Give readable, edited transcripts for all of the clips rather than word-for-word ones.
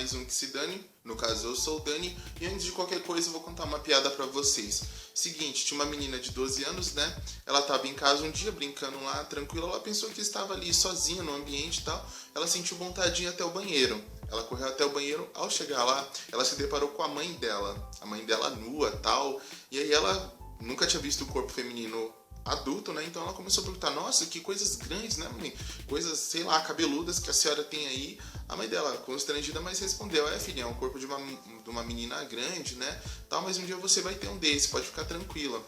mais um que se dane. No caso, eu sou o Dani. E antes de qualquer coisa, eu vou contar uma piada pra vocês. Seguinte, tinha uma menina de 12 anos, né? Ela tava em casa um dia, brincando lá, tranquila. Ela pensou que estava ali sozinha no ambiente e tal. Ela sentiu vontade de ir até o banheiro. Ela correu até o banheiro. Ao chegar lá, ela se deparou com a mãe dela. A mãe dela nua e tal. E aí ela nunca tinha visto o corpo feminino adulto, né? Então ela começou a perguntar: nossa, que coisas grandes, né, mãe? Coisas, sei lá, cabeludas que a senhora tem aí. A mãe dela, constrangida, mas respondeu: filha, é um corpo de uma menina grande, né? Tal, mas um dia você vai ter um desse, pode ficar tranquila.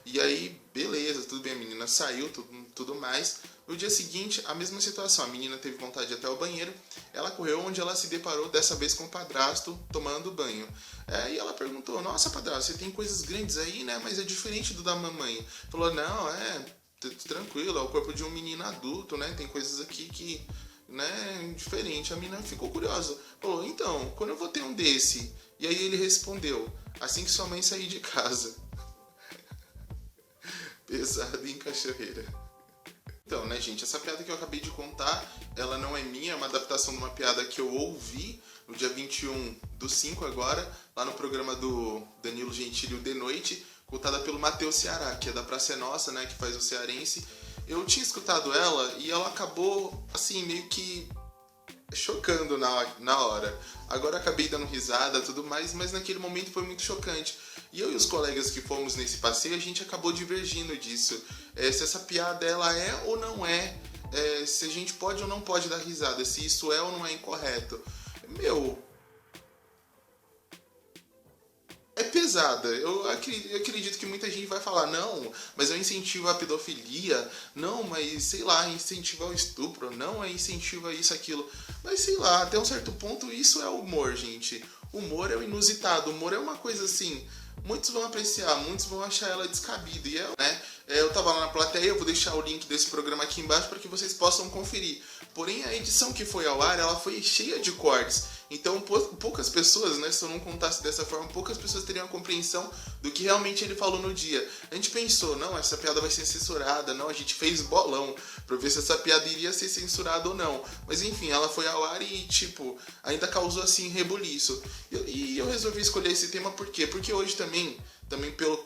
E aí, beleza, tudo bem, a menina saiu, tudo mais. No dia seguinte, a mesma situação, a menina teve vontade de ir até o banheiro. Ela correu, onde ela se deparou dessa vez com o padrasto tomando banho. E ela perguntou: nossa, padrasto, você tem coisas grandes aí, né? Mas é diferente do da mamãe. Falou: não, tranquilo, é o corpo de um menino adulto, né? Tem coisas aqui que, né, diferente. A menina ficou curiosa. Falou: então, quando eu vou ter um desse? E aí ele respondeu: assim que sua mãe sair de casa. Pesado em cachoeira. Então, né, gente, essa piada que eu acabei de contar, ela não é minha, é uma adaptação de uma piada que eu ouvi no dia 21/5 agora, lá no programa do Danilo Gentili, o De Noite, contada pelo Matheus Ceará, que é da Praça é Nossa, né, que faz o cearense. Eu tinha escutado ela e ela acabou, assim, meio que chocando na hora. Agora acabei dando risada e tudo mais, mas naquele momento foi muito chocante. E eu e os colegas que fomos nesse passeio, a gente acabou divergindo disso. Se essa piada ela é ou não é, se a gente pode ou não pode dar risada, se isso é ou não é incorreto. É pesada. Eu acredito que muita gente vai falar: não, mas é um incentivo à pedofilia, não, mas sei lá, incentivo ao estupro, não, é incentivo a isso, aquilo. Mas sei lá, até um certo ponto isso é humor, gente. Humor é o inusitado, humor é uma coisa assim, muitos vão apreciar, muitos vão achar ela descabida. E eu tava lá na plateia, eu vou deixar o link desse programa aqui embaixo para que vocês possam conferir. Porém, a edição que foi ao ar, ela foi cheia de cortes. Então, poucas pessoas, né, se eu não contasse dessa forma, poucas pessoas teriam a compreensão do que realmente ele falou no dia. A gente pensou: não, essa piada vai ser censurada, não, a gente fez bolão pra ver se essa piada iria ser censurada ou não. Mas enfim, ela foi ao ar e, ainda causou, assim, rebuliço. E eu resolvi escolher esse tema por quê? Porque hoje também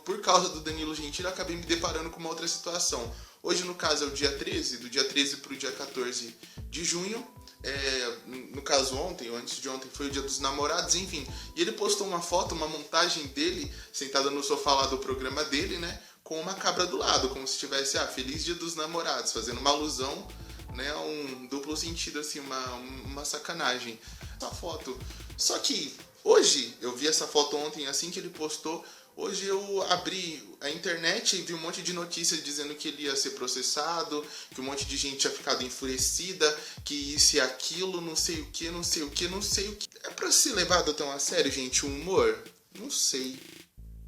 por causa do Danilo Gentili, eu acabei me deparando com uma outra situação. Hoje, no caso, é o dia 13, do dia 13 pro dia 14 de junho. No caso ontem, ou antes de ontem, foi o dia dos namorados, enfim. E ele postou uma foto, uma montagem dele, sentada no sofá lá do programa dele, né, com uma cabra do lado, como se tivesse, feliz dia dos namorados, fazendo uma alusão, né, a um duplo sentido, assim, uma sacanagem. Essa foto. Só que hoje, eu vi essa foto ontem, assim que ele postou. Hoje eu abri a internet e vi um monte de notícias dizendo que ele ia ser processado, que um monte de gente tinha ficado enfurecida, que isso e aquilo, não sei o que. É pra ser levado tão a sério, gente, o humor? Não sei.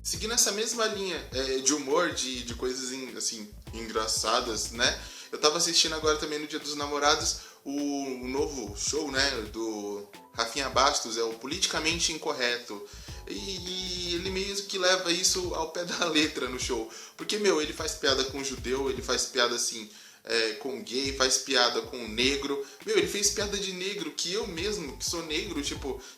Seguindo essa mesma linha de humor, de coisas assim, engraçadas, né? Eu tava assistindo agora também no Dia dos Namorados o novo show, né, do Rafinha Bastos, é o Politicamente Incorreto. E ele meio que leva isso ao pé da letra no show. Porque, ele faz piada com judeu, ele faz piada, assim, com gay, faz piada com negro. Ele fez piada de negro que eu mesmo, que sou negro,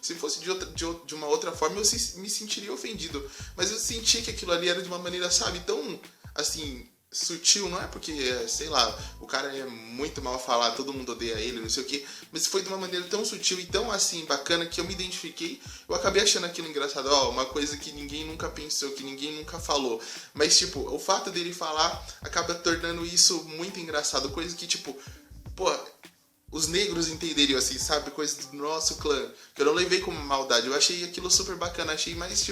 se fosse de uma outra forma, eu me sentiria ofendido. Mas eu senti que aquilo ali era de uma maneira, sabe, tão, assim, sutil. Não é porque, sei lá, o cara é muito mal falado, todo mundo odeia ele, não sei o que, mas foi de uma maneira tão sutil e tão, assim, bacana, que eu me identifiquei. Eu acabei achando aquilo engraçado, uma coisa que ninguém nunca pensou, que ninguém nunca falou, mas, o fato dele falar acaba tornando isso muito engraçado, coisa que, os negros entenderiam, assim, sabe, coisa do nosso clã, que eu não levei como maldade, eu achei aquilo super bacana, achei mais,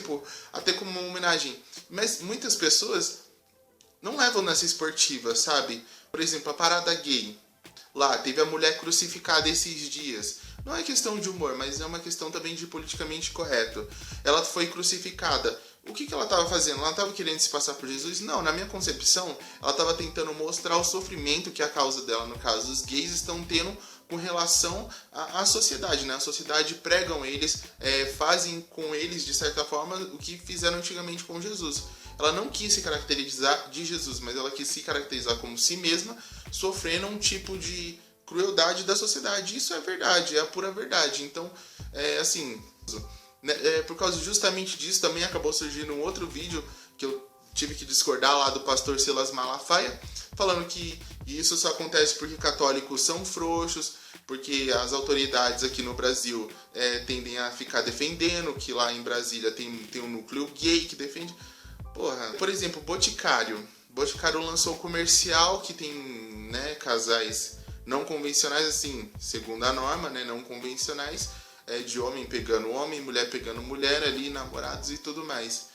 até como uma homenagem. Mas muitas pessoas não levam nessa esportiva, sabe? Por exemplo, a parada gay. Lá, teve a mulher crucificada esses dias. Não é questão de humor, mas é uma questão também de politicamente correto. Ela foi crucificada. O que ela estava fazendo? Ela estava querendo se passar por Jesus? Não, na minha concepção, ela estava tentando mostrar o sofrimento que a causa dela, no caso, os gays estão tendo com relação à sociedade, né? A sociedade pregam eles, fazem com eles, de certa forma, o que fizeram antigamente com Jesus. Ela não quis se caracterizar de Jesus, mas ela quis se caracterizar como si mesma, sofrendo um tipo de crueldade da sociedade. Isso é verdade, é a pura verdade. Então, assim, né, por causa justamente disso também acabou surgindo um outro vídeo que eu tive que discordar lá do pastor Silas Malafaia, falando que isso só acontece porque católicos são frouxos, porque as autoridades aqui no Brasil tendem a ficar defendendo, que lá em Brasília tem um núcleo gay que defende. Porra, por exemplo, Boticário. Boticário lançou um comercial que tem, né, casais não convencionais, assim, segundo a norma, né, não convencionais, de homem pegando homem, mulher pegando mulher ali, namorados e tudo mais.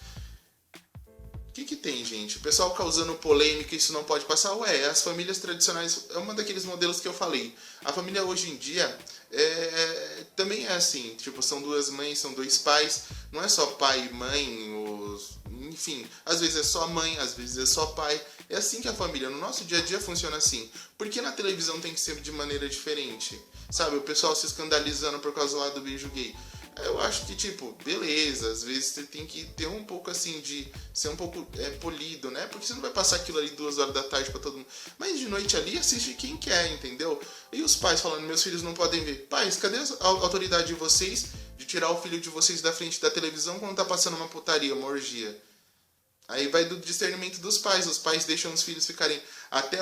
O que tem, gente? O pessoal causando polêmica, isso não pode passar? Ué, as famílias tradicionais, é um daqueles modelos que eu falei. A família hoje em dia também é assim, tipo, são duas mães, são dois pais, não é só pai e mãe, enfim, às vezes é só mãe, às vezes é só pai. É assim que a família, no nosso dia a dia, funciona assim. Por que na televisão tem que ser de maneira diferente? Sabe, o pessoal se escandalizando por causa lá do beijo gay. Eu acho que, tipo, beleza, às vezes você tem que ter um pouco assim de ser um pouco polido, né? Porque você não vai passar aquilo ali 2 horas da tarde pra todo mundo. Mas de noite ali assiste quem quer, entendeu? E os pais falando, meus filhos não podem ver. Pais, cadê a autoridade de vocês de tirar o filho de vocês da frente da televisão quando tá passando uma putaria, uma orgia? Aí vai do discernimento dos pais. Os pais deixam os filhos ficarem até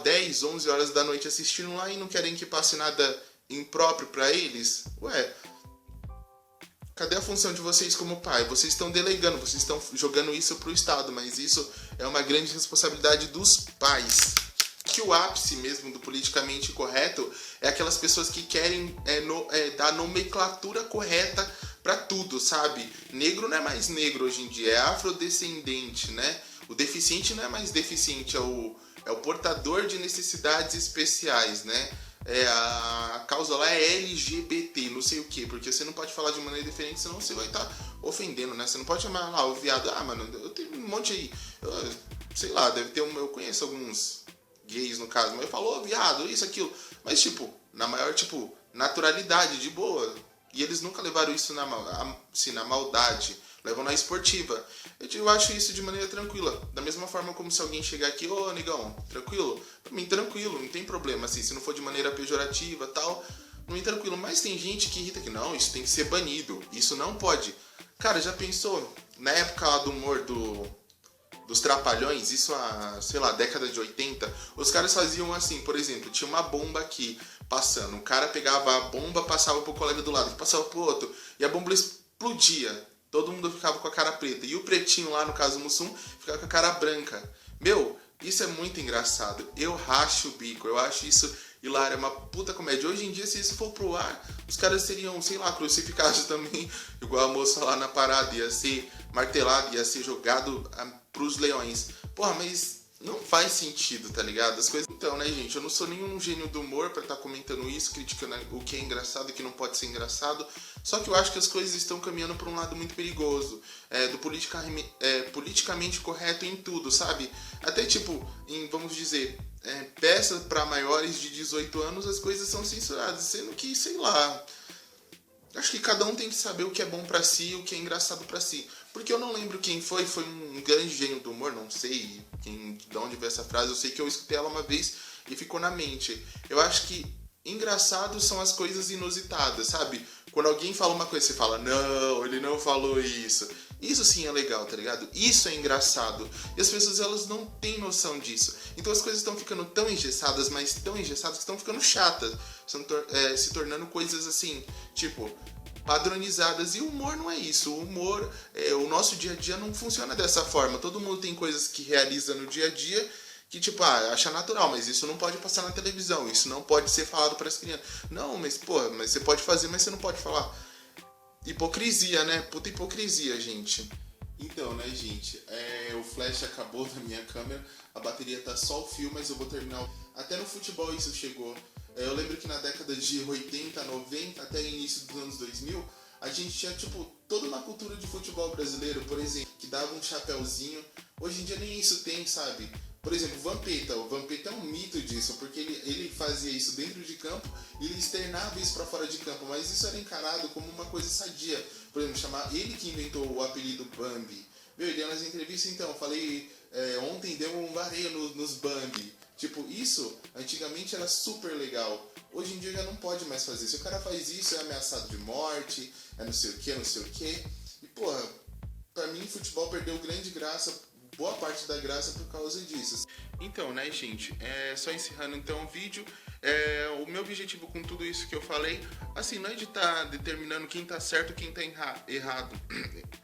10, 11 horas da noite assistindo lá e não querem que passe nada impróprio pra eles. Ué, cadê a função de vocês como pai? Vocês estão delegando, vocês estão jogando isso pro Estado, mas isso é uma grande responsabilidade dos pais. Que o ápice mesmo do politicamente correto é aquelas pessoas que querem dar nomenclatura correta pra tudo, sabe? Negro não é mais negro hoje em dia, é afrodescendente, né? O deficiente não é mais deficiente, é o portador de necessidades especiais, né? A causa lá é LGBT, não sei o que, porque você não pode falar de maneira diferente, senão você vai estar ofendendo, né? Você não pode chamar lá o viado, mano, eu tenho um monte aí, sei lá, deve ter eu conheço alguns gays no caso, mas eu falo, viado, isso, aquilo, mas tipo, na maior, tipo, naturalidade, de boa, e eles nunca levaram isso na maldade, levam na esportiva. Eu acho isso de maneira tranquila. Da mesma forma como se alguém chegar aqui, negão, tranquilo? Pra mim, tranquilo, não tem problema, assim, se não for de maneira pejorativa e tal, não é tranquilo. Mas tem gente que irrita que não, isso tem que ser banido, isso não pode. Cara, já pensou, na época lá do humor dos Trapalhões, isso sei lá, década de 80, os caras faziam assim, por exemplo, tinha uma bomba aqui passando, o cara pegava a bomba, passava pro colega do lado, que passava pro outro, e a bomba explodia. Todo mundo ficava com a cara preta. E o pretinho lá, no caso do Mussum, ficava com a cara branca. Meu, isso é muito engraçado. Eu racho o bico. Eu acho isso hilário. É uma puta comédia. Hoje em dia, se isso for pro ar, os caras seriam, sei lá, crucificados também. Igual a moça lá na parada. Ia ser martelado, ia ser jogado pros leões. Porra, mas não faz sentido, tá ligado? As coisas... Então, né, gente? Eu não sou nenhum gênio do humor pra estar comentando isso, criticando o que é engraçado e o que não pode ser engraçado. Só que eu acho que as coisas estão caminhando pra um lado muito perigoso. Do politicamente correto em tudo, sabe? Até, tipo, vamos dizer, peças pra maiores de 18 anos, as coisas são censuradas. Sendo que, sei lá... Acho que cada um tem que saber o que é bom pra si e o que é engraçado pra si. Porque eu não lembro quem foi um grande gênio do humor, não sei de onde veio essa frase, eu sei que eu escutei ela uma vez e ficou na mente. Eu acho que engraçados são as coisas inusitadas, sabe? Quando alguém fala uma coisa, você fala, não, ele não falou isso. Isso sim é legal, tá ligado? Isso é engraçado. E as pessoas, elas não têm noção disso. Então as coisas estão ficando tão engessadas, mas tão engessadas, que estão ficando chatas. Estão se tornando coisas assim, tipo, padronizadas. E o humor não é isso. O humor, o nosso dia a dia não funciona dessa forma. Todo mundo tem coisas que realiza no dia a dia que, tipo, acha natural, mas isso não pode passar na televisão, isso não pode ser falado para as crianças. Não, mas, mas você pode fazer, mas você não pode falar. Hipocrisia, né? Puta hipocrisia, gente. Então, né, gente, o flash acabou da minha câmera, a bateria tá só o fio, mas eu vou terminar. Até no futebol isso chegou. Eu lembro que na década de 80, 90, até início dos anos 2000, a gente tinha, tipo, toda uma cultura de futebol brasileiro, por exemplo, que dava um chapéuzinho. Hoje em dia nem isso tem, sabe? Por exemplo, o Vampeta é um mito disso, porque ele fazia isso dentro de campo e ele externava isso para fora de campo, mas isso era encarado como uma coisa sadia. Por exemplo, ele que inventou o apelido Bambi. Meu, ele ia nas entrevistas, então, eu falei, ontem deu um vareio nos Bambi. Tipo, isso antigamente era super legal. Hoje em dia já não pode mais fazer. Se o cara faz isso, é ameaçado de morte, é não sei o que, não sei o que. E, porra, pra mim, futebol perdeu grande graça, boa parte da graça por causa disso. Então, né, gente, só encerrando então o vídeo, o meu objetivo com tudo isso que eu falei, assim, não é de estar determinando quem tá certo e quem tá errado,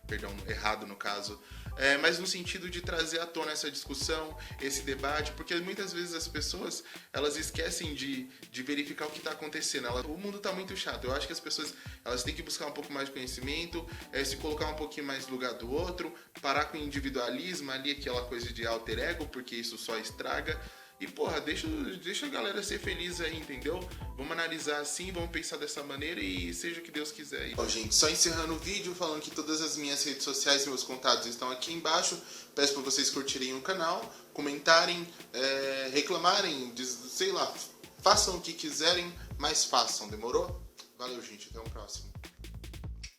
perdão, errado no caso, mas no sentido de trazer à tona essa discussão, esse debate, porque muitas vezes as pessoas, elas esquecem de verificar o que está acontecendo. O mundo está muito chato. Eu acho que as pessoas, elas têm que buscar um pouco mais de conhecimento, se colocar um pouquinho mais no lugar do outro, parar com o individualismo ali, aquela coisa de alter ego, porque isso só estraga. E, porra, deixa a galera ser feliz aí, entendeu? Vamos analisar assim, vamos pensar dessa maneira e seja o que Deus quiser. Ó, gente, só encerrando o vídeo, falando que todas as minhas redes sociais e meus contatos estão aqui embaixo. Peço para vocês curtirem o canal, comentarem, reclamarem, sei lá, façam o que quiserem, mas façam, demorou? Valeu, gente, até o próximo.